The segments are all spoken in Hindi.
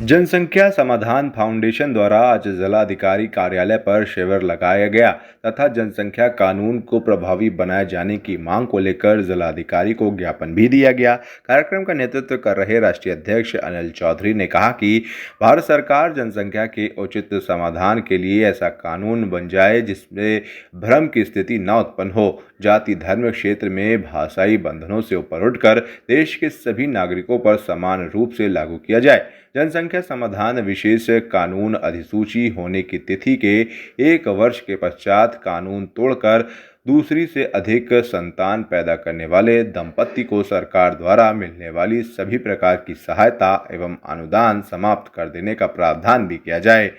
जनसंख्या समाधान फाउंडेशन द्वारा आज जिलाधिकारी कार्यालय पर शिविर लगाया गया तथा जनसंख्या कानून को प्रभावी बनाए जाने की मांग को लेकर जिलाधिकारी को ज्ञापन भी दिया गया। कार्यक्रम का नेतृत्व कर रहे राष्ट्रीय अध्यक्ष अनिल चौधरी ने कहा कि भारत सरकार जनसंख्या के उचित समाधान के लिए ऐसा कानून बन जाए जिसमें भ्रम की स्थिति न उत्पन्न हो। जाति धर्म क्षेत्र में भाषाई बंधनों से ऊपर उठकर देश के सभी नागरिकों पर समान रूप से लागू किया जाए। जनसंख्या समाधान विशेष कानून अधिसूची होने की तिथि के 1 वर्ष के पश्चात कानून तोड़कर दूसरी से अधिक संतान पैदा करने वाले दंपत्ति को सरकार द्वारा मिलने वाली सभी प्रकार की सहायता एवं अनुदान समाप्त कर देने का प्रावधान भी किया जाए।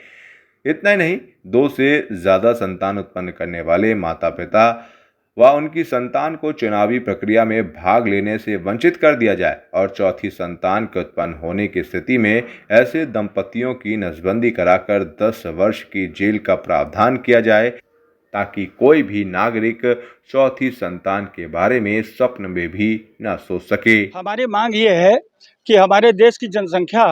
इतना ही नहीं, 2 से ज़्यादा संतान उत्पन्न करने वाले माता पिता व उनकी संतान को चुनावी प्रक्रिया में भाग लेने से वंचित कर दिया जाए और चौथी संतान के उत्पन्न होने की स्थिति में ऐसे दंपतियों की नसबंदी कराकर 10 वर्ष की जेल का प्रावधान किया जाए ताकि कोई भी नागरिक चौथी संतान के बारे में स्वप्न में भी न सोच सके। हमारी मांग ये है कि हमारे देश की जनसंख्या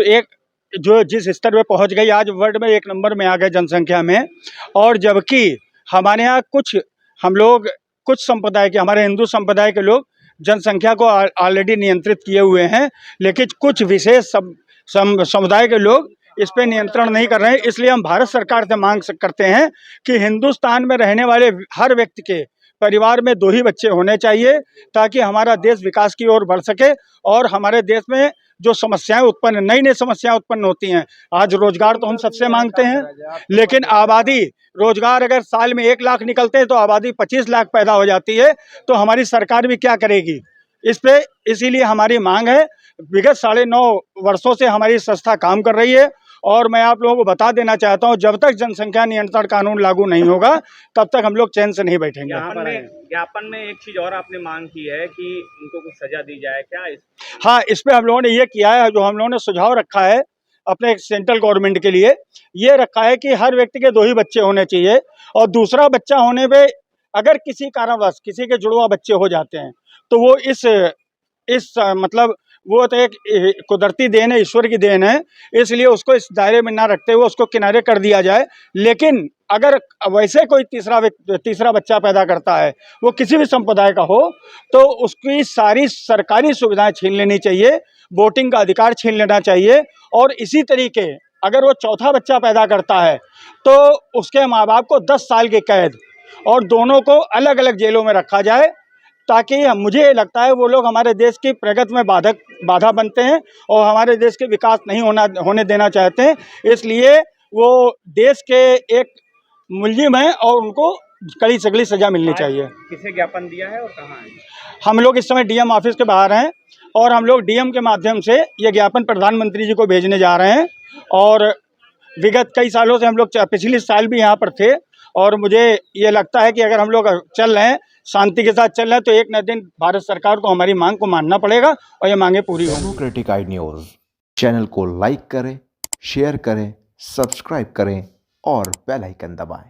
एक जो जिस स्तर पे पहुंच गई, आज वर्ल्ड में 1 नंबर में आ गए जनसंख्या में, और जबकि हमारे यहाँ कुछ संप्रदाय के, हमारे हिंदू संप्रदाय के लोग जनसंख्या को ऑलरेडी नियंत्रित किए हुए हैं, लेकिन कुछ विशेष समुदाय के लोग इस पे नियंत्रण नहीं कर रहे हैं। इसलिए हम भारत सरकार से मांग करते हैं कि हिंदुस्तान में रहने वाले हर व्यक्ति के परिवार में 2 ही बच्चे होने चाहिए ताकि हमारा देश विकास की ओर बढ़ सके और हमारे देश में जो समस्याएं नई समस्याएं उत्पन्न होती हैं। आज रोजगार तो हम सबसे मांगते हैं, लेकिन आबादी, रोजगार अगर साल में 1 लाख निकलते हैं तो आबादी 25 लाख पैदा हो जाती है, तो हमारी सरकार भी क्या करेगी इस पे। इसीलिए हमारी मांग है, विगत 9.5 वर्षों से हमारी संस्था काम कर रही है और मैं आप लोगों को बता देना चाहता हूं, जब तक जनसंख्या नियंत्रण कानून लागू नहीं होगा तब तक हम लोग चैन से नहीं बैठेंगे। ज्ञापन में एक चीज और आपने मांग की है कि उनको कुछ सजा दी जाए, क्या हाँ, इस पे हम लोगों ने ये किया है, जो हम लोगों ने सुझाव रखा है अपने सेंट्रल गवर्नमेंट के लिए, ये रखा है कि हर व्यक्ति के 2 ही बच्चे होने चाहिए और दूसरा बच्चा होने पे अगर किसी कारणवश किसी के जुड़वा बच्चे हो जाते हैं तो वो इस मतलब वो तो एक कुदरती देन है, ईश्वर की देन है, इसलिए उसको इस दायरे में ना रखते हुए उसको किनारे कर दिया जाए। लेकिन अगर वैसे कोई तीसरा बच्चा पैदा करता है, वो किसी भी संप्रदाय का हो, तो उसकी सारी सरकारी सुविधाएं छीन लेनी चाहिए, वोटिंग का अधिकार छीन लेना चाहिए। और इसी तरीके अगर वो चौथा बच्चा पैदा करता है तो उसके माँ बाप को 10 साल की कैद और दोनों को अलग अलग जेलों में रखा जाए, ताकि मुझे लगता है वो लोग हमारे देश की प्रगति में बाधा बनते हैं और हमारे देश के विकास नहीं होने देना चाहते हैं। इसलिए वो देश के एक मुलजिम हैं और उनको कड़ी से कड़ी सजा मिलनी चाहिए। किसे ज्ञापन दिया है और कहाँ है? हम लोग इस समय डीएम ऑफिस के बाहर हैं और हम लोग डीएम के माध्यम से ये ज्ञापन प्रधानमंत्री जी को भेजने जा रहे हैं। और विगत कई सालों से हम लोग, पिछले साल भी यहाँ पर थे, और मुझे ये लगता है कि अगर हम लोग चल रहे हैं, शांति के साथ चल रहे हैं, तो एक न दिन भारत सरकार को हमारी मांग को मानना पड़ेगा और ये मांगे पूरी होंगी। डेमोक्रेटिक आई न्यूज़ चैनल को लाइक करें, शेयर करें, सब्सक्राइब करें और बेल आइकन दबाएं।